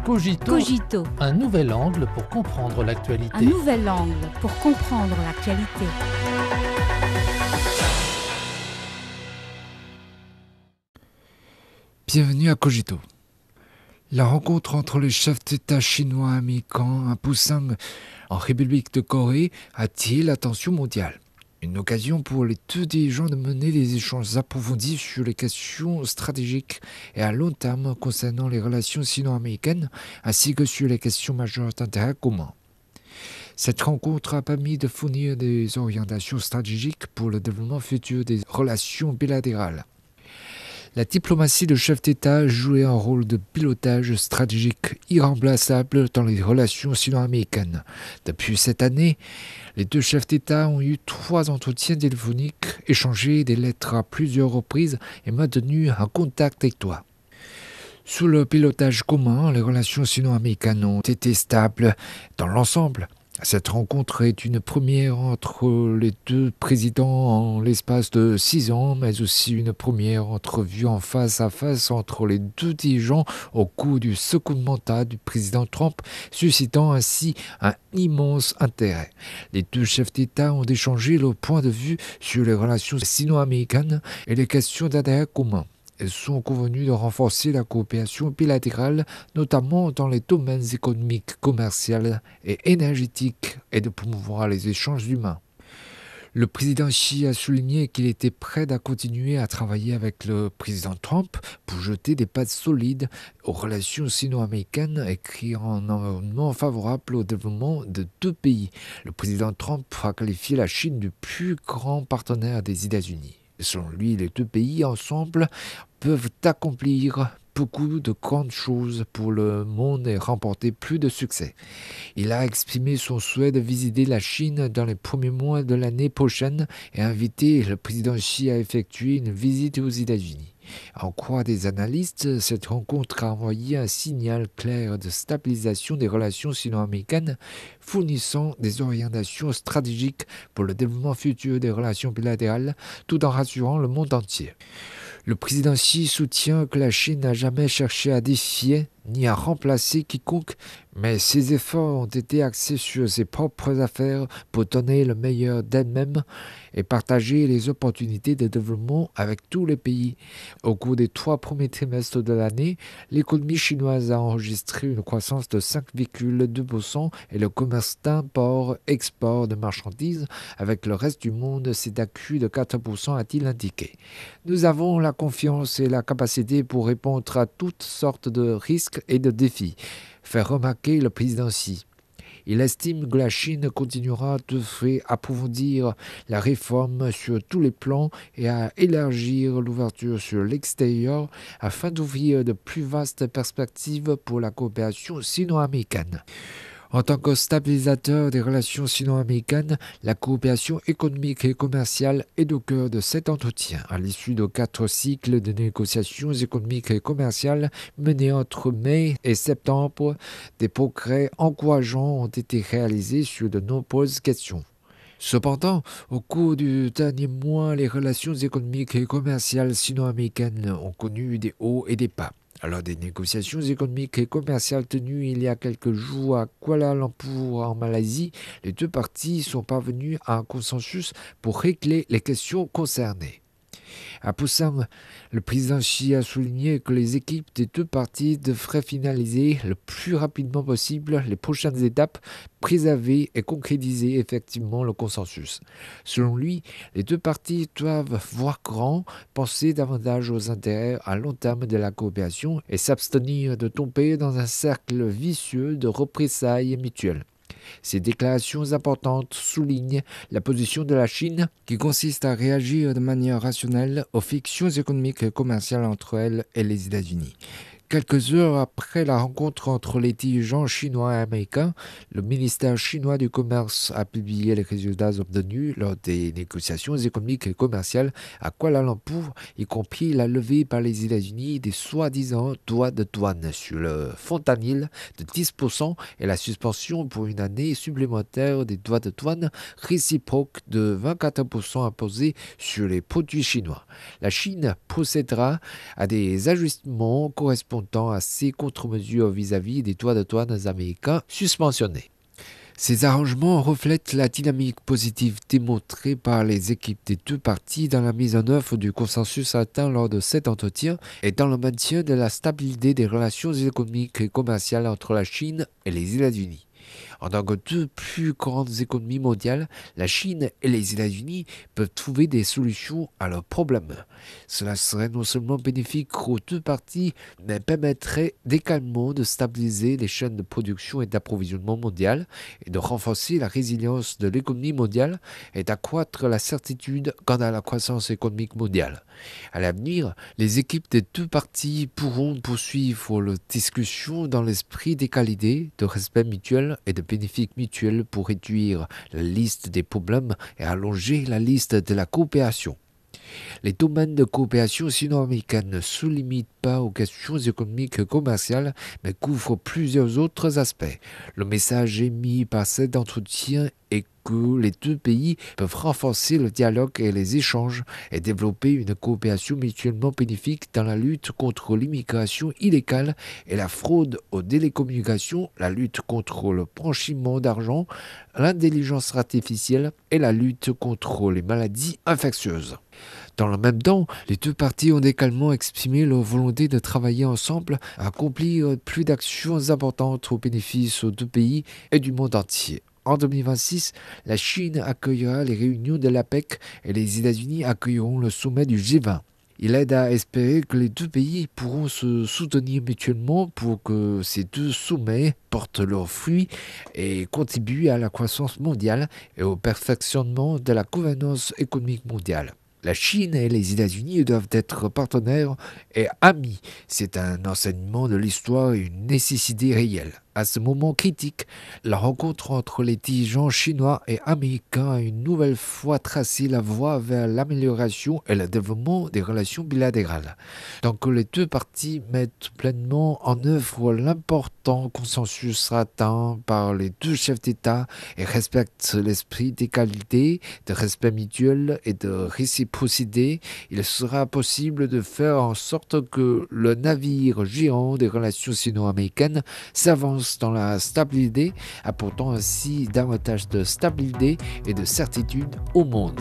Cogito, un nouvel angle pour comprendre l'actualité. un nouvel angle pour comprendre l'actualité. Bienvenue à Cogito. La rencontre entre les chefs d'État chinois et américains à Busan, en République de Corée, attire l'attention mondiale. Une occasion pour les deux dirigeants de mener des échanges approfondis sur les questions stratégiques et à long terme concernant les relations sino-américaines, ainsi que sur les questions majeures d'intérêt commun. Cette rencontre a permis de fournir des orientations stratégiques pour le développement futur des relations bilatérales. La diplomatie de chef d'État jouait un rôle de pilotage stratégique irremplaçable dans les relations sino-américaines. Depuis cette année, les deux chefs d'État ont eu 3 entretiens téléphoniques, échangé des lettres à plusieurs reprises et maintenu un contact étroit. Sous le pilotage commun, les relations sino-américaines ont été stables dans l'ensemble. Cette rencontre est une première entre les deux présidents en l'espace de 6 ans, mais aussi une première entrevue en face à face entre les deux dirigeants au cours du second mandat du président Trump, suscitant ainsi un immense intérêt. Les deux chefs d'État ont échangé leur point de vue sur les relations sino-américaines et les questions d'intérêt commun. Ils sont convenus de renforcer la coopération bilatérale, notamment dans les domaines économiques, commerciaux et énergétiques, et de promouvoir les échanges humains. Le président Xi a souligné qu'il était prêt à continuer à travailler avec le président Trump pour jeter des bases solides aux relations sino-américaines et créer un environnement favorable au développement de deux pays. Le président Trump a qualifié la Chine du plus grand partenaire des États-Unis. Selon lui, les deux pays ensemble peuvent accomplir beaucoup de grandes choses pour le monde et remporter plus de succès. Il a exprimé son souhait de visiter la Chine dans les premiers mois de l'année prochaine et a invité le président Xi à effectuer une visite aux États-Unis. En croire des analystes, cette rencontre a envoyé un signal clair de stabilisation des relations sino-américaines, fournissant des orientations stratégiques pour le développement futur des relations bilatérales, tout en rassurant le monde entier. Le président Xi soutient que la Chine n'a jamais cherché à défier ni à remplacer quiconque, mais ses efforts ont été axés sur ses propres affaires pour donner le meilleur d'elle-même et partager les opportunités de développement avec tous les pays. Au cours des 3 premiers trimestres de l'année, l'économie chinoise a enregistré une croissance de 5,2% et le commerce d'import-export de marchandises avec le reste du monde s'est accru de 4%, a-t-il indiqué. Nous avons la confiance et la capacité pour répondre à toutes sortes de risques et de défis, fait remarquer le président Xi. Il estime que la Chine continuera de faire approfondir la réforme sur tous les plans et à élargir l'ouverture sur l'extérieur afin d'ouvrir de plus vastes perspectives pour la coopération sino-américaine. En tant que stabilisateur des relations sino-américaines, la coopération économique et commerciale est au cœur de cet entretien. À l'issue de 4 cycles de négociations économiques et commerciales menés entre mai et septembre, des progrès encourageants ont été réalisés sur de nombreuses questions. Cependant, au cours du dernier mois, les relations économiques et commerciales sino-américaines ont connu des hauts et des bas. Lors des négociations économiques et commerciales tenues il y a quelques jours à Kuala Lumpur en Malaisie, les deux parties sont parvenues à un consensus pour régler les questions concernées. À Busan, le président Xi a souligné que les équipes des deux parties devraient finaliser le plus rapidement possible les prochaines étapes, préserver et concrétiser effectivement le consensus. Selon lui, les deux parties doivent voir grand, penser davantage aux intérêts à long terme de la coopération et s'abstenir de tomber dans un cercle vicieux de représailles mutuelles. Ces déclarations importantes soulignent la position de la Chine qui consiste à réagir de manière rationnelle aux frictions économiques et commerciales entre elle et les États-Unis. Quelques heures après la rencontre entre les dirigeants chinois et américains, le ministère chinois du Commerce a publié les résultats obtenus lors des négociations économiques et commerciales à Kuala Lumpur, y compris la levée par les États-Unis des soi-disant droits de douane sur le fentanyl de 10% et la suspension pour une année supplémentaire des droits de douane réciproques de 24% imposés sur les produits chinois. La Chine procédera à des ajustements correspondants montant assez contre-mesure vis-à-vis des droits de douane américains susmentionnés. Ces arrangements reflètent la dynamique positive démontrée par les équipes des deux parties dans la mise en œuvre du consensus atteint lors de cet entretien et dans le maintien de la stabilité des relations économiques et commerciales entre la Chine et les États-Unis. En tant que deux plus grandes économies mondiales, la Chine et les États-Unis peuvent trouver des solutions à leurs problèmes. Cela serait non seulement bénéfique aux deux parties, mais permettrait également de stabiliser les chaînes de production et d'approvisionnement mondiales et de renforcer la résilience de l'économie mondiale et d'accroître la certitude quant à la croissance économique mondiale. À l'avenir, les équipes des deux parties pourront poursuivre leurs discussions dans l'esprit d'égalité, de respect mutuel et de bénéfices mutuels pour réduire la liste des problèmes et allonger la liste de la coopération. Les domaines de coopération sino-américaine ne se limitent pas aux questions économiques et commerciales, mais couvrent plusieurs autres aspects. Le message émis par cet entretien est que les deux pays peuvent renforcer le dialogue et les échanges et développer une coopération mutuellement bénéfique dans la lutte contre l'immigration illégale et la fraude aux télécommunications, la lutte contre le blanchiment d'argent, l'intelligence artificielle et la lutte contre les maladies infectieuses. Dans le même temps, les deux parties ont également exprimé leur volonté de travailler ensemble à accomplir plus d'actions importantes au bénéfice aux deux pays et du monde entier. En 2026, la Chine accueillera les réunions de l'APEC et les États-Unis accueilleront le sommet du G20. Il aide à espérer que les deux pays pourront se soutenir mutuellement pour que ces deux sommets portent leurs fruits et contribuent à la croissance mondiale et au perfectionnement de la gouvernance économique mondiale. La Chine et les États-Unis doivent être partenaires et amis. C'est un enseignement de l'histoire et une nécessité réelle. À ce moment critique, la rencontre entre les dirigeants chinois et américains a une nouvelle fois tracé la voie vers l'amélioration et le développement des relations bilatérales. Tant que les deux parties mettent pleinement en œuvre l'important consensus atteint par les deux chefs d'État et respectent l'esprit d'égalité, de respect mutuel et de réciprocité, il sera possible de faire en sorte que le navire géant des relations sino-américaines s'avance dans la stabilité, apportant ainsi davantage de stabilité et de certitude au monde.